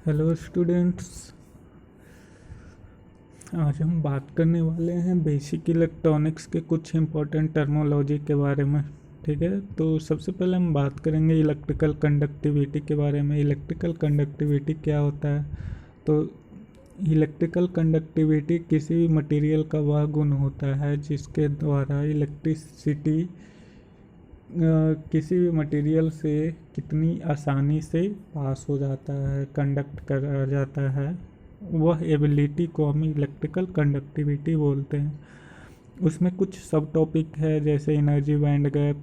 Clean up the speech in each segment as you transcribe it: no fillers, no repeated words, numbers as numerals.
Hello students. आज हम बात करने वाले हैं बेसिक इलेक्ट्रॉनिक्स के कुछ इम्पोर्टेंट टर्मोलॉजी के बारे में। ठीक है, तो सबसे पहले हम बात करेंगे इलेक्ट्रिकल कंडक्टिविटी के बारे में। इलेक्ट्रिकल कंडक्टिविटी क्या होता है? तो इलेक्ट्रिकल कंडक्टिविटी किसी भी मटेरियल का वह गुण होता है जिसके द्वारा इलेक्ट्रिसिटी किसी भी मटेरियल से कितनी आसानी से पास हो जाता है, कंडक्ट करा जाता है, वह एबिलिटी को हम इलेक्ट्रिकल कंडक्टिविटी बोलते हैं। उसमें कुछ सब टॉपिक है जैसे energy band gap.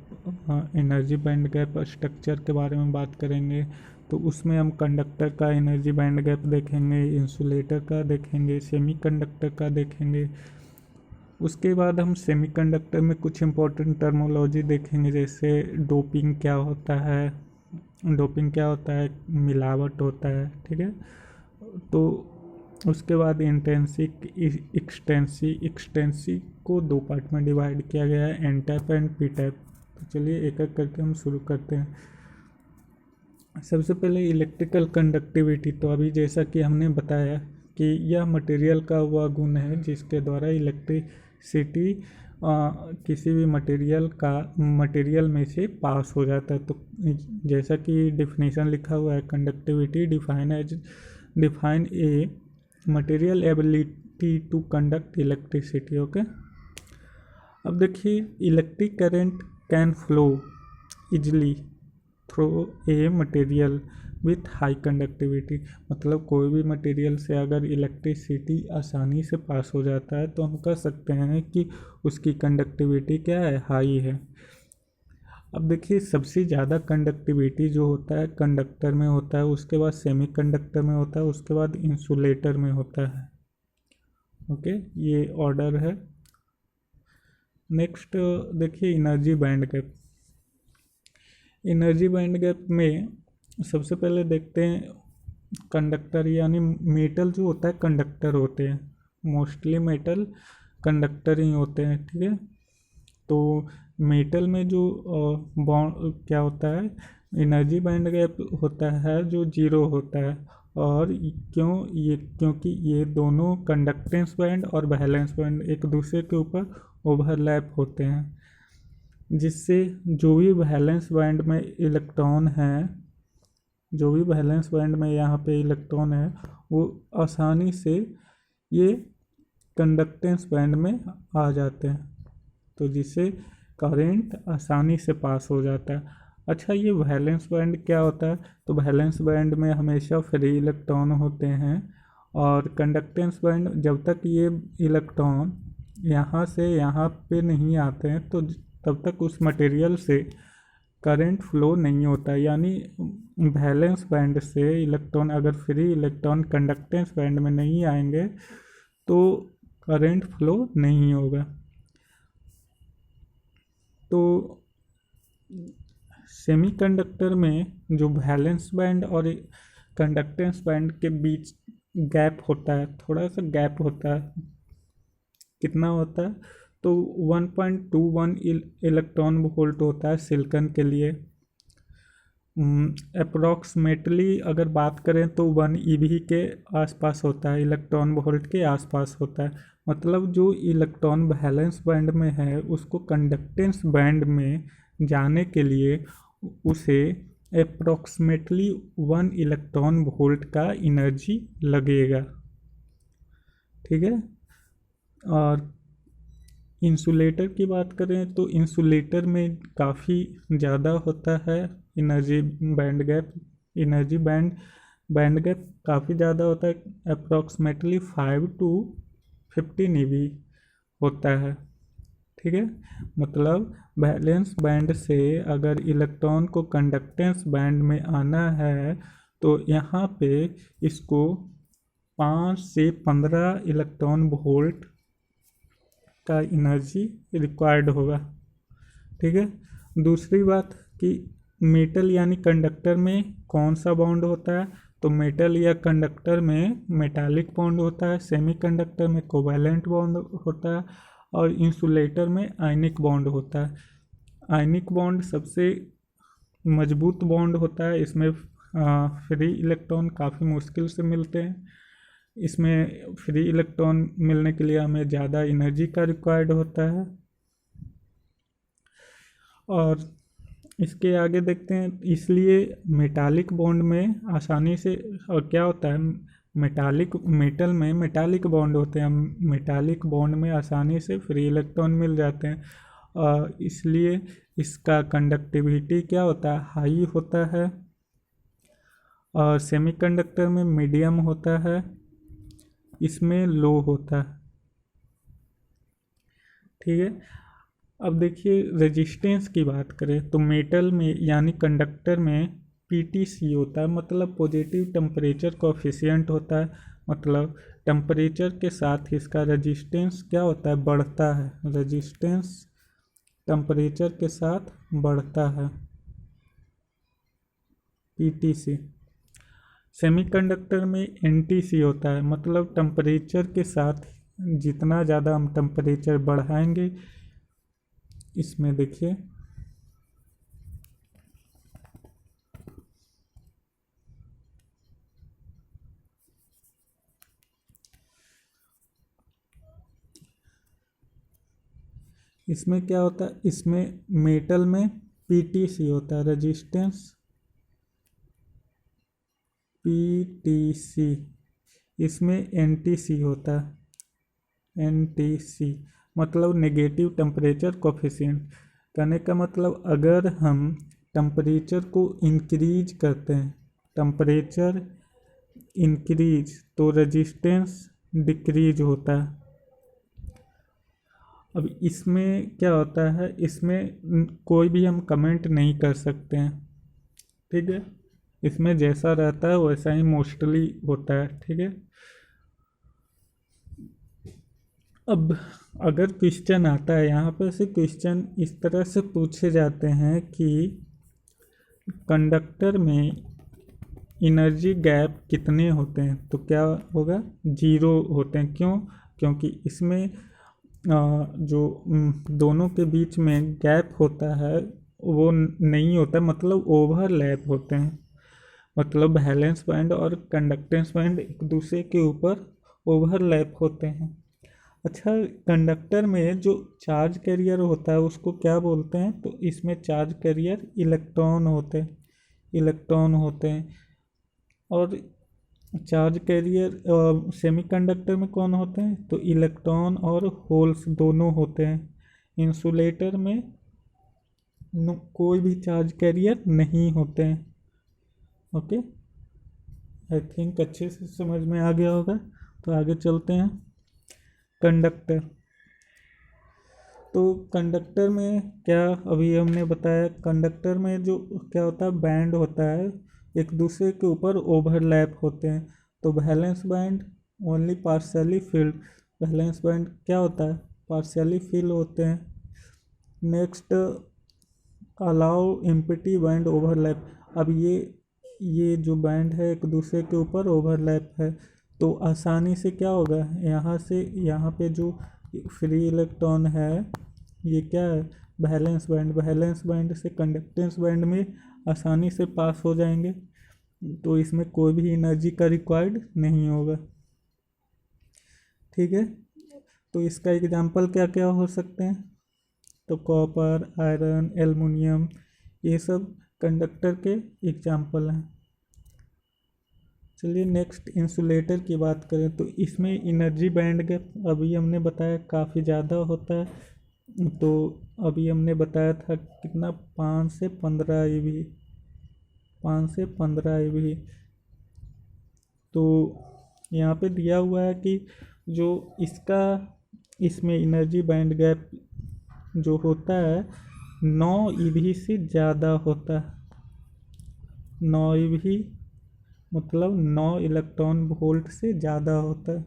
Energy band gap structure के बारे में बात करेंगे, तो उसमें हम कंडक्टर का एनर्जी बैंड गैप देखेंगे, इंसुलेटर का देखेंगे, सेमीकंडक्टर का देखेंगे। उसके बाद हम सेमीकंडक्टर में कुछ इम्पोर्टेंट टर्मोलॉजी देखेंगे जैसे डोपिंग क्या होता है। मिलावट होता है। ठीक है, तो उसके बाद इंटेंसिक एक्सटेंसी को दो पार्ट में डिवाइड किया गया है, N type and P type. तो चलिए एक एक करके हम शुरू करते हैं। सबसे पहले इलेक्ट्रिकल कंडक्टिविटी। तो अभी जैसा कि हमने बताया कि यह मटेरियल का वह गुण है जिसके द्वारा इलेक्ट्रिसिटी किसी भी मटेरियल में से पास हो जाता है। तो जैसा कि डिफिनीशन लिखा हुआ है, conductivity define a material ability to conduct electricity. Okay, अब देखिए, electric current can flow easily through a material with high conductivity. मतलब कोई भी मटेरियल से अगर इलेक्ट्रिसिटी आसानी से पास हो जाता है तो हम कह सकते हैं कि उसकी कंडक्टिविटी क्या है, हाई है। अब देखिए, सबसे ज़्यादा कंडक्टिविटी जो होता है कंडक्टर में होता है, उसके बाद सेमीकंडक्टर में होता है, उसके बाद इंसुलेटर में होता है। ओके, ये ऑर्डर है। नेक्स्ट देखिए, energy band gap. Energy band gap में सबसे पहले देखते हैं कंडक्टर यानी मेटल जो होता है कंडक्टर होते हैं, मोस्टली मेटल कंडक्टर ही होते हैं। ठीक है, तो मेटल में जो बॉन्ड क्या होता है, एनर्जी बैंड गैप होता है जो जीरो होता है। और क्योंकि ये दोनों कंडक्टेंस बैंड और वैलेंस बैंड एक दूसरे के ऊपर ओवरलैप होते हैं, जिससे जो भी वैलेंस बैंड में यहाँ पे इलेक्ट्रॉन है वो आसानी से ये कंडक्टेंस बैंड में आ जाते हैं, तो जिससे करंट आसानी से पास हो जाता है। अच्छा, ये वैलेंस बैंड क्या होता है? तो वैलेंस बैंड में हमेशा फ्री इलेक्ट्रॉन होते हैं, और कंडक्टेंस बैंड जब तक ये इलेक्ट्रॉन यहाँ से यहाँ पे नहीं आते हैं तो तब तक उस मटेरियल से करंट फ्लो नहीं होता। यानी वैलेंस बैंड से इलेक्ट्रॉन अगर फ्री इलेक्ट्रॉन कंडक्टेंस बैंड में नहीं आएंगे तो करंट फ्लो नहीं होगा। तो सेमीकंडक्टर में जो वैलेंस बैंड और कंडक्टेंस बैंड के बीच गैप होता है, थोड़ा सा गैप होता है। कितना होता है? तो 1.21 इलेक्ट्रॉन वोल्ट होता है सिलिकॉन के लिए। अप्रॉक्सीमेटली अगर बात करें तो 1 ईवी के आसपास होता है, इलेक्ट्रॉन वोल्ट के आसपास होता है। मतलब जो इलेक्ट्रॉन वैलेंस बैंड में है उसको कंडक्टेंस बैंड में जाने के लिए उसे अप्रॉक्सीमेटली 1 इलेक्ट्रॉन वोल्ट का एनर्जी लगेगा। ठीक है, और इंसुलेटर की बात करें तो इंसुलेटर में काफ़ी ज़्यादा होता है एनर्जी बैंड गैप काफ़ी ज़्यादा होता है, अप्रॉक्सीमेटली 5 to 15 ईवी होता है। ठीक है, मतलब वैलेंस बैंड से अगर इलेक्ट्रॉन को कंडक्टेंस बैंड में आना है तो यहाँ पे इसको 5 से 15 इलेक्ट्रॉन वोल्ट का एनर्जी रिक्वायर्ड होगा। ठीक है, दूसरी बात कि मेटल यानी कंडक्टर में कौन सा बॉन्ड होता है? तो मेटल या कंडक्टर में मेटालिक बॉन्ड होता है, सेमीकंडक्टर में कोवैलेंट बॉन्ड होता है, और इंसुलेटर में आयनिक बॉन्ड होता है। आयनिक बॉन्ड सबसे मजबूत बॉन्ड होता है, इसमें फ्री इलेक्ट्रॉन काफ़ी मुश्किल से मिलते हैं। इसमें फ्री इलेक्ट्रॉन मिलने के लिए हमें ज़्यादा एनर्जी का रिक्वायर्ड होता है। और इसके आगे देखते हैं, इसलिए मेटालिक बॉन्ड में आसानी से, और क्या होता है मेटल में मेटालिक बॉन्ड होते हैं, मेटालिक बॉन्ड में आसानी से फ्री इलेक्ट्रॉन मिल जाते हैं, इसलिए इसका कंडक्टिविटी क्या होता है, हाई होता है। और सेमीकंडक्टर में मीडियम होता है, इसमें लो होता है। ठीक है। अब देखिए रेजिस्टेंस की बात करें तो मेटल में यानी कंडक्टर में पीटीसी होता है, मतलब पॉजिटिव टेम्परेचर कोफिशिएंट होता है, मतलब टेम्परेचर के साथ इसका रेजिस्टेंस क्या होता है, बढ़ता है। रेजिस्टेंस टेम्परेचर के साथ बढ़ता है, पीटीसी। सेमीकंडक्टर में एनटीसी होता है, मतलब टेम्परेचर के साथ जितना ज़्यादा हम टेम्परेचर बढ़ाएंगे, इसमें देखिए इसमें क्या होता है, इसमें मेटल में पीटीसी होता है, रेजिस्टेंस पीटीसी, इसमें एनटीसी होता है, एनटीसी मतलब नेगेटिव टेम्परेचर कोफिशिएंट। कहने का मतलब अगर हम टेम्परेचर को इंक्रीज करते हैं, टेम्परेचर इंक्रीज तो रेजिस्टेंस डिक्रीज होता है। अब इसमें क्या होता है, इसमें कोई भी हम कमेंट नहीं कर सकते हैं। ठीक है, इसमें जैसा रहता है वैसा ही मोस्टली होता है। ठीक है। अब अगर क्वेश्चन आता है यहाँ पर से, क्वेश्चन इस तरह से पूछे जाते हैं कि कंडक्टर में एनर्जी गैप कितने होते हैं, तो क्या होगा, 0 होते हैं। क्यों? क्योंकि इसमें जो दोनों के बीच में गैप होता है वो नहीं होता, मतलब ओवरलैप होते हैं, मतलब वैलेंस बैंड और कंडक्टेंस बैंड एक दूसरे के ऊपर ओवरलैप होते हैं। अच्छा, कंडक्टर में जो चार्ज कैरियर होता है उसको क्या बोलते हैं, तो इसमें चार्ज कैरियर इलेक्ट्रॉन होते हैं, इलेक्ट्रॉन होते हैं। और चार्ज कैरियर सेमीकंडक्टर में कौन होते हैं, तो इलेक्ट्रॉन और होल्स दोनों होते हैं। इंसुलेटर में कोई भी चार्ज कैरियर नहीं होते हैं। ओके, आई थिंक अच्छे से समझ में आ गया होगा। तो आगे चलते हैं। कंडक्टर, तो कंडक्टर में क्या अभी हमने बताया, कंडक्टर में जो क्या होता है, बैंड होता है एक दूसरे के ऊपर ओवरलैप होते हैं। तो valence band only partially field, valence band क्या होता है, पार्शियली फिल होते हैं। Next, allow empty band overlap. अब ये जो बैंड है एक दूसरे के ऊपर ओवरलैप है, तो आसानी से क्या होगा, यहाँ से यहाँ पे जो फ्री इलेक्ट्रॉन है ये क्या है, वैलेंस बैंड, वैलेंस बैंड से कंडक्टेंस बैंड में आसानी से पास हो जाएंगे, तो इसमें कोई भी एनर्जी का रिक्वायर्ड नहीं होगा। ठीक है। तो इसका एग्जांपल क्या क्या हो सकते हैं, तो कॉपर, आयरन, एल्युमिनियम, ये सब कंडक्टर के एग्जांपल हैं। चलिए नेक्स्ट इंसुलेटर की बात करें तो इसमें एनर्जी बैंड गैप अभी हमने बताया काफ़ी ज़्यादा होता है। तो अभी हमने बताया था कितना, 5 से 15 EV, 5 से 15 EV। तो यहाँ पे दिया हुआ है कि जो इसमें एनर्जी बैंड गैप जो होता है 9 EV से ज़्यादा होता है। 9 EV मतलब 9 इलेक्ट्रॉन वोल्ट से ज़्यादा होता है।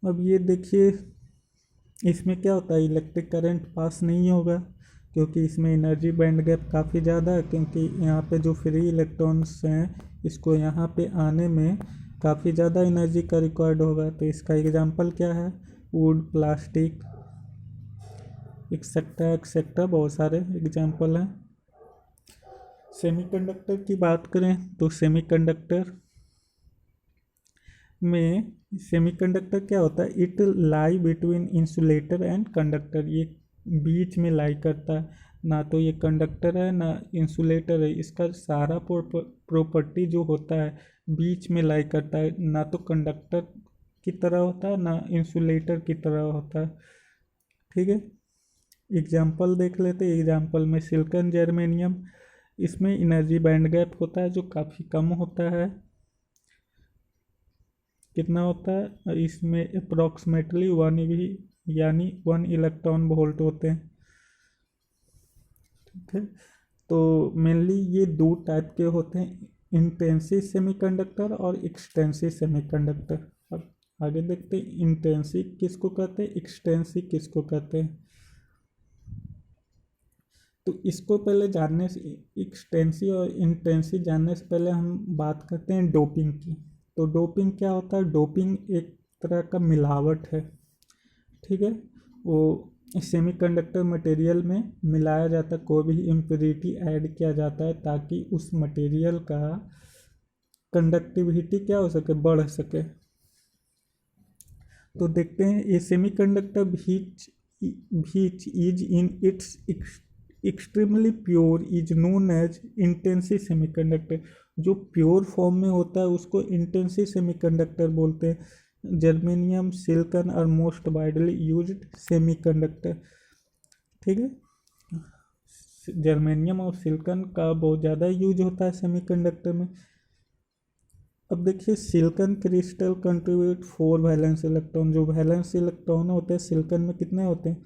अब ये देखिए इसमें क्या होता है, इलेक्ट्रिक करंट पास नहीं होगा क्योंकि इसमें एनर्जी बैंड गैप काफ़ी ज़्यादा है, क्योंकि यहाँ पे जो फ्री इलेक्ट्रॉन्स हैं इसको यहाँ पे आने में काफ़ी ज़्यादा एनर्जी का रिक्वायर्ड होगा। तो इसका एग्जांपल क्या है, वुड, प्लास्टिक, एक्सेट्रा एक्सेट्रा, बहुत सारे एग्जाम्पल हैं। सेमीकंडक्टर की बात करें तो सेमीकंडक्टर क्या होता है, it lie between insulator and conductor, ये बीच में लाई करता है, ना तो ये कंडक्टर है ना इंसुलेटर है, इसका सारा प्रॉपर्टी जो होता है बीच में लाई करता है, ना तो कंडक्टर की तरह होता है ना इंसुलेटर की तरह होता है। ठीक है, एग्जाम्पल देख लेते हैं। एग्जाम्पल में सिलिकॉन, जर्मेनियम, इसमें एनर्जी बैंड गैप होता है जो काफ़ी कम होता है। कितना होता है, इसमें अप्रॉक्सीमेटली 1 eV यानी 1 इलेक्ट्रॉन वोल्ट होते हैं। ठीक है, तो मेनली ये दो टाइप के होते हैं, इंटेंसिव सेमीकंडक्टर और एक्सटेंसिव सेमीकंडक्टर। अब आगे देखते हैं इंटेंसिव किसको कहते हैं, एक्सटेंसिव किसको कहते हैं। तो इसको पहले जानने से, एक्सटेंसिव और इंटेंसिव जानने से पहले हम बात करते हैं डोपिंग की। तो डोपिंग क्या होता है, डोपिंग एक तरह का मिलावट है। ठीक है, वो सेमीकंडक्टर मटेरियल में मिलाया जाता है, कोई भी इम्प्योरिटी ऐड किया जाता है ताकि उस मटेरियल का कंडक्टिविटी क्या हो सके, बढ़ सके। तो देखते हैं, ये semiconductor which is in its extremely pure is known as intensive semiconductor. जो प्योर फॉर्म में होता है उसको इंटेंसिव सेमीकंडक्टर बोलते हैं। Germanium, silicon are most widely used semiconductor. ठीक है, जर्मेनियम और सिलिकॉन का बहुत ज़्यादा यूज होता है सेमीकंडक्टर में। अब देखिए, silicon crystal contribute 4 valence electron. जो वैलेंस इलेक्ट्रॉन होते हैं सिलिकॉन में कितने होते हैं,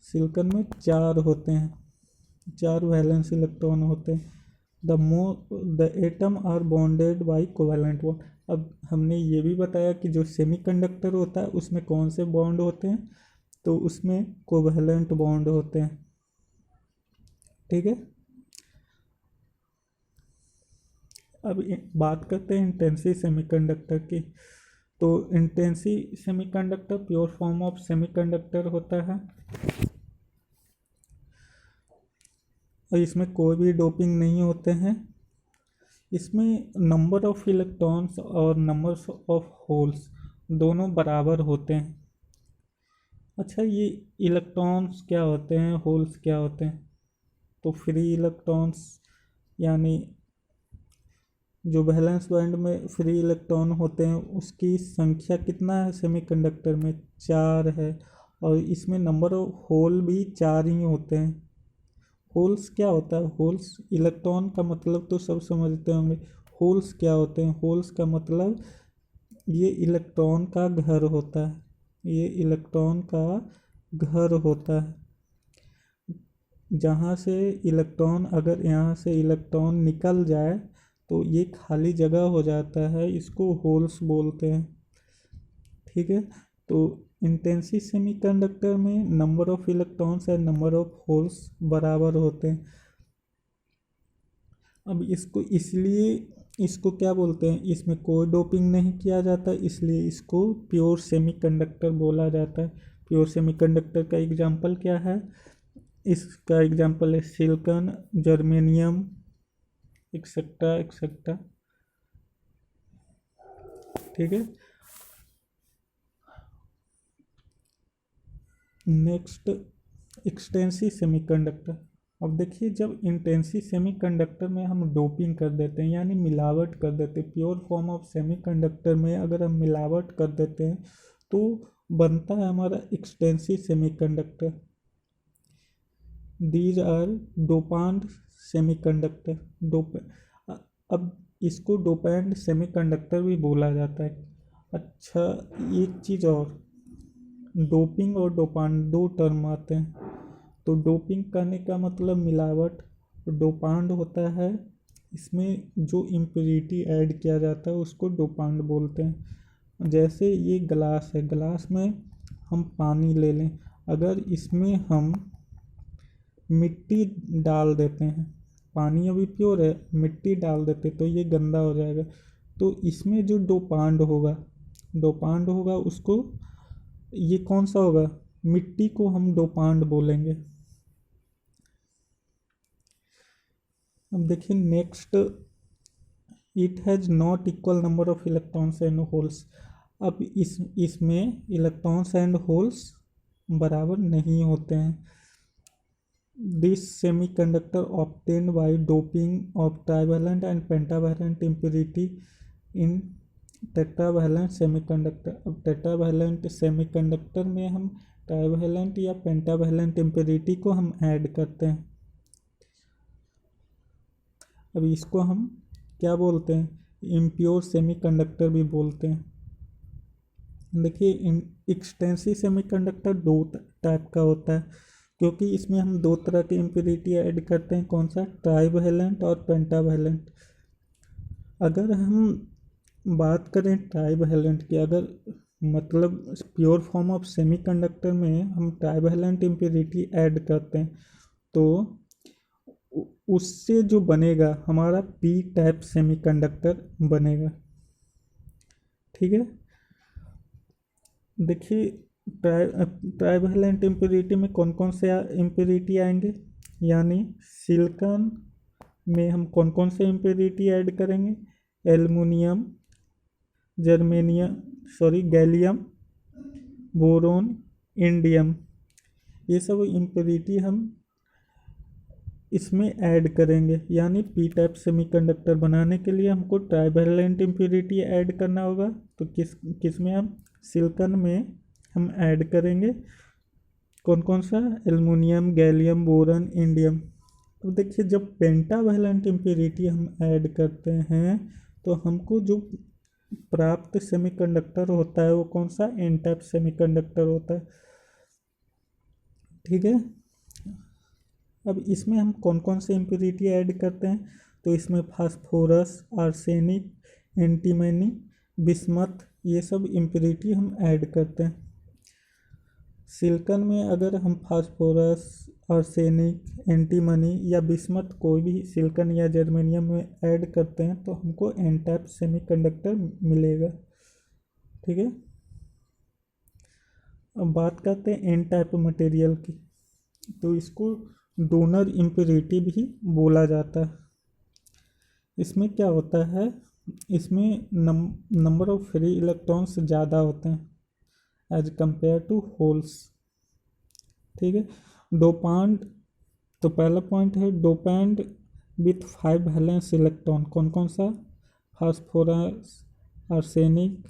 सिलिकॉन में 4 होते हैं, 4 वैलेंस इलेक्ट्रॉन होते हैं। The atom are bonded by covalent bond. अब हमने ये भी बताया कि जो सेमीकंडक्टर होता है उसमें कौन से बॉन्ड होते हैं, तो उसमें कोवैलेंट बॉन्ड होते हैं। ठीक है, अब बात करते हैं इंटेंसिव सेमीकंडक्टर की। तो intensive semiconductor pure form of semiconductor होता है और इसमें कोई भी डोपिंग नहीं होते हैं। इसमें नंबर ऑफ इलेक्ट्रॉन्स और नंबर ऑफ होल्स दोनों बराबर होते हैं। अच्छा, ये इलेक्ट्रॉन्स क्या होते हैं, होल्स क्या होते हैं, तो फ्री इलेक्ट्रॉन्स यानी जो वैलेंस बैंड में फ्री इलेक्ट्रॉन होते हैं उसकी संख्या कितना है सेमीकंडक्टर में, 4 है, और इसमें नंबर ऑफ होल भी 4 ही होते हैं। होल्स क्या होता है, होल्स इलेक्ट्रॉन का मतलब तो सब समझते होंगे। होल्स क्या होते हैं, होल्स का मतलब ये इलेक्ट्रॉन का घर होता है, ये इलेक्ट्रॉन का घर होता है। जहाँ से इलेक्ट्रॉन, अगर यहाँ से इलेक्ट्रॉन निकल जाए तो ये खाली जगह हो जाता है, इसको होल्स बोलते हैं। ठीक है, तो इंटेंसिव सेमीकंडक्टर में number of electrons and number of holes बराबर होते हैं। अब इसको क्या बोलते हैं, इसमें कोई डोपिंग नहीं किया जाता, इसलिए इसको प्योर सेमीकंडक्टर बोला जाता है। प्योर सेमीकंडक्टर का एग्जांपल क्या है, इसका एग्जांपल है सिलिकॉन, जर्मेनियम, एक्सेट्रा एक्सेट्रा। ठीक है, नेक्स्ट एक्सटेंसिव सेमीकंडक्टर। अब देखिए, जब इंटेंसिव सेमीकंडक्टर में हम डोपिंग कर देते हैं यानी मिलावट कर देते हैं, प्योर फॉर्म ऑफ सेमीकंडक्टर में अगर हम मिलावट कर देते हैं तो बनता है हमारा extensive semiconductor. These are doped semiconductor. अब इसको डोपेंड सेमीकंडक्टर भी बोला जाता है। अच्छा, एक चीज़ और, डोपिंग और डोपांड 2 टर्म आते हैं। तो डोपिंग करने का मतलब मिलावट, डोपांड होता है इसमें जो इम्प्योरिटी ऐड किया जाता है उसको डोपांड बोलते हैं। जैसे ये गिलास है, गिलास में हम पानी ले लें, अगर इसमें हम मिट्टी डाल देते हैं, पानी अभी प्योर है, मिट्टी डाल देते तो ये गंदा हो जाएगा। तो इसमें जो डोपांड होगा उसको, ये कौन सा होगा, मिट्टी को हम डोपांट बोलेंगे। अब देखिए next, it has not equal number of electrons and holes. अब इसमें इलेक्ट्रॉन्स एंड होल्स बराबर नहीं होते हैं। This semiconductor obtained by doping of trivalent and pentavalent impurity in tetravalent semiconductor. अब टेट्रावैलेंट सेमीकंडक्टर में हम ट्राइवैलेंट या पेंटावैलेंट इम्प्योरिटी को हम ऐड करते हैं। अब इसको हम क्या बोलते हैं, इम्प्योर सेमीकंडक्टर भी बोलते हैं। देखिए एक्सटेंसिव सेमीकंडक्टर दो टाइप का होता है, क्योंकि इसमें हम दो तरह की इम्प्योरिटी ऐड करते हैं। कौन सा, ट्राइवैलेंट और पेंटावैलेंट। अगर हम बात करें ट्राइवैलेंट की, अगर मतलब प्योर फॉर्म ऑफ सेमीकंडक्टर में हम ट्राइवैलेंट इम्प्योरिटी ऐड करते हैं तो उससे जो बनेगा हमारा पी टाइप सेमीकंडक्टर बनेगा। ठीक है, देखिए ट्राइवैलेंट इम्प्योरिटी में कौन कौन से इम्प्योरिटी आएंगे, यानी सिलिकॉन में हम कौन कौन से इम्प्योरिटी ऐड करेंगे, एल्युमिनियम, गैलियम, बोरोन, इंडियम, ये सब इम्प्योरिटी हम इसमें ऐड करेंगे। यानी पी टाइप सेमीकंडक्टर बनाने के लिए हमको ट्राइवैलेंट इम्प्योरिटी ऐड करना होगा। तो किस में, हम सिलिकॉन में हम ऐड करेंगे कौन कौन सा, एल्युमिनियम, गैलियम, बोरॉन, इंडियम। तो देखिए जब पेंटावैलेंट इम्प्योरिटी हम ऐड करते हैं तो हमको जो प्राप्त सेमीकंडक्टर होता है वो कौन सा, एन टाइप सेमीकंडक्टर होता है। ठीक है, अब इसमें हम कौन कौन से इम्प्योरिटी ऐड करते हैं, तो इसमें फास्फोरस, आर्सेनिक, एंटीमनी, बिस्मथ, ये सब इम्प्योरिटी हम ऐड करते हैं। सिलिकॉन में अगर हम फास्फोरस, आर्सेनिक, एंटीमनी या बिस्मथ कोई भी सिलिकॉन या जर्मेनियम में ऐड करते हैं तो हमको एन टाइप सेमीकंडक्टर मिलेगा। ठीक है, अब बात करते हैं एन टाइप मटेरियल की। तो इसको डोनर इम्प्योरिटी भी बोला जाता है। इसमें क्या होता है, इसमें नंबर ऑफ फ्री इलेक्ट्रॉन्स ज़्यादा होते हैं एज कंपेयर टू होल्स। ठीक है, डोपांट, तो पहला पॉइंट है डोपेंड विथ 5 वैलेंस इलेक्ट्रॉन। कौन कौन सा, फास्फोरस, आर्सेनिक,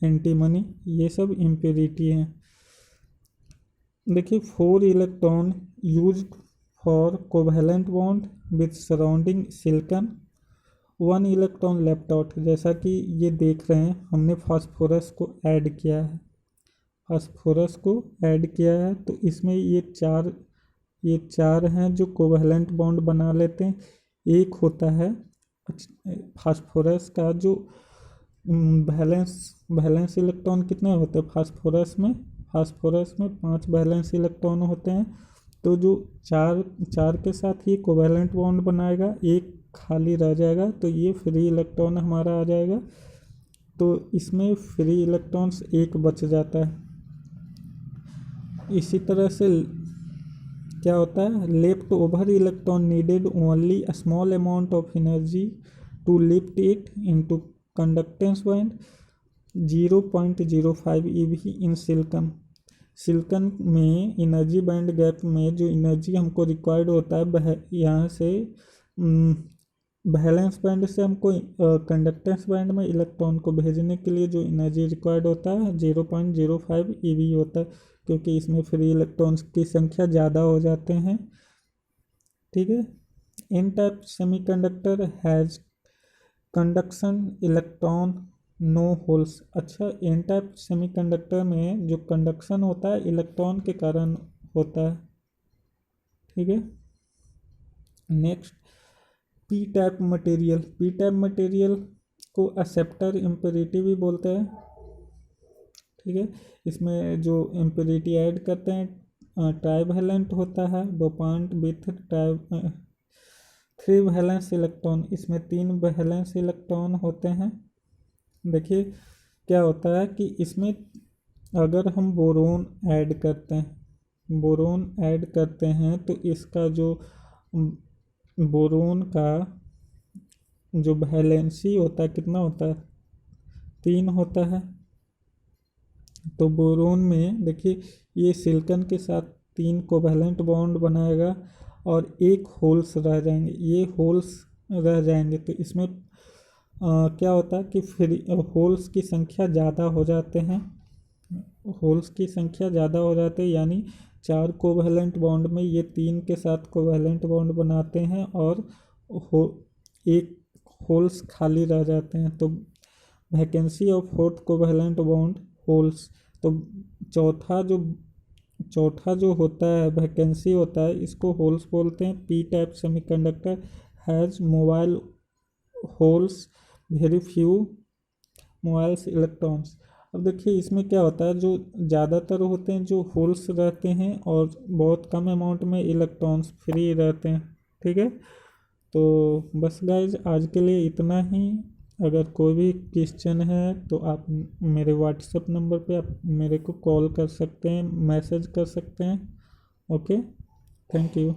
एंटीमनी, ये सब इम्प्योरिटी हैं। देखिए 4 electron use for covalent bond with surrounding silicon, 1 electron left out. जैसा कि ये देख रहे हैं हमने फास्फोरस को ऐड किया है, तो इसमें ये चार हैं जो कोवैलेंट बॉन्ड बना लेते हैं। एक होता है फास्फोरस का जो वैलेंस इलेक्ट्रॉन कितने होते हैं फास्फोरस में 5 वैलेंस इलेक्ट्रॉन होते हैं। तो जो चार के साथ ये कोवैलेंट बॉन्ड बनाएगा, एक खाली रह जाएगा तो ये फ्री इलेक्ट्रॉन हमारा आ जाएगा। तो इसमें फ्री इलेक्ट्रॉन्स एक बच जाता है। इसी तरह से क्या होता है, left over electron needed only a small amount of energy to lift it into conductance band 0.05 EV in silicon में एनर्जी बैंड गैप में जो एनर्जी हमको रिक्वायर्ड होता है वह यहाँ से वैलेंस बैंड से हमको कंडक्टेंस बैंड में इलेक्ट्रॉन को भेजने के लिए जो एनर्जी रिक्वायर्ड होता है 0.05 EV होता है, क्योंकि इसमें फ्री इलेक्ट्रॉन्स की संख्या ज़्यादा हो जाते हैं। ठीक है, N type semiconductor has conduction electron no holes. अच्छा, एन टाइप सेमीकंडक्टर में जो कंडक्शन होता है इलेक्ट्रॉन के कारण होता है। ठीक है, नेक्स्ट पी टाइप मटेरियल को एक्सेप्टर इम्प्योरिटी भी बोलते हैं। ठीक है, इसमें जो इम्प्योरिटी ऐड करते हैं ट्राइवैलेंट होता है, डोपांट विथ 3 वैलेंस इलेक्ट्रॉन। इसमें 3 वैलेंस इलेक्ट्रॉन होते हैं। देखिए क्या होता है कि इसमें अगर हम बोरोन ऐड करते हैं तो इसका जो बोरोन का जो वैलेंसी होता है कितना होता है, 3 होता है। तो बोरोन में देखिए ये सिलिकॉन के साथ 3 कोवैलेंट बॉन्ड बनाएगा और एक होल्स रह जाएंगे, ये होल्स रह जाएंगे। तो इसमें क्या होता है कि फिर होल्स की संख्या ज़्यादा हो जाते हैं, यानी 4 कोवैलेंट बॉन्ड में ये 3 के साथ कोवैलेंट बॉन्ड बनाते हैं और हो एक होल्स खाली रह जाते हैं। तो vacancy of fourth covalent bond holes. तो चौथा जो चौथा जो होता है वैकेंसी होता है, इसको होल्स बोलते हैं। P type semiconductor has mobile holes, very few mobiles electrons. अब देखिए इसमें क्या होता है, जो ज़्यादातर होते हैं जो होल्स रहते हैं और बहुत कम अमाउंट में इलेक्ट्रॉन्स फ्री रहते हैं। ठीक है, तो बस गाइज आज के लिए इतना ही। अगर कोई भी क्वेश्चन है तो आप मेरे व्हाट्सएप नंबर पे आप मेरे को कॉल कर सकते हैं, मैसेज कर सकते हैं। Okay, thank you.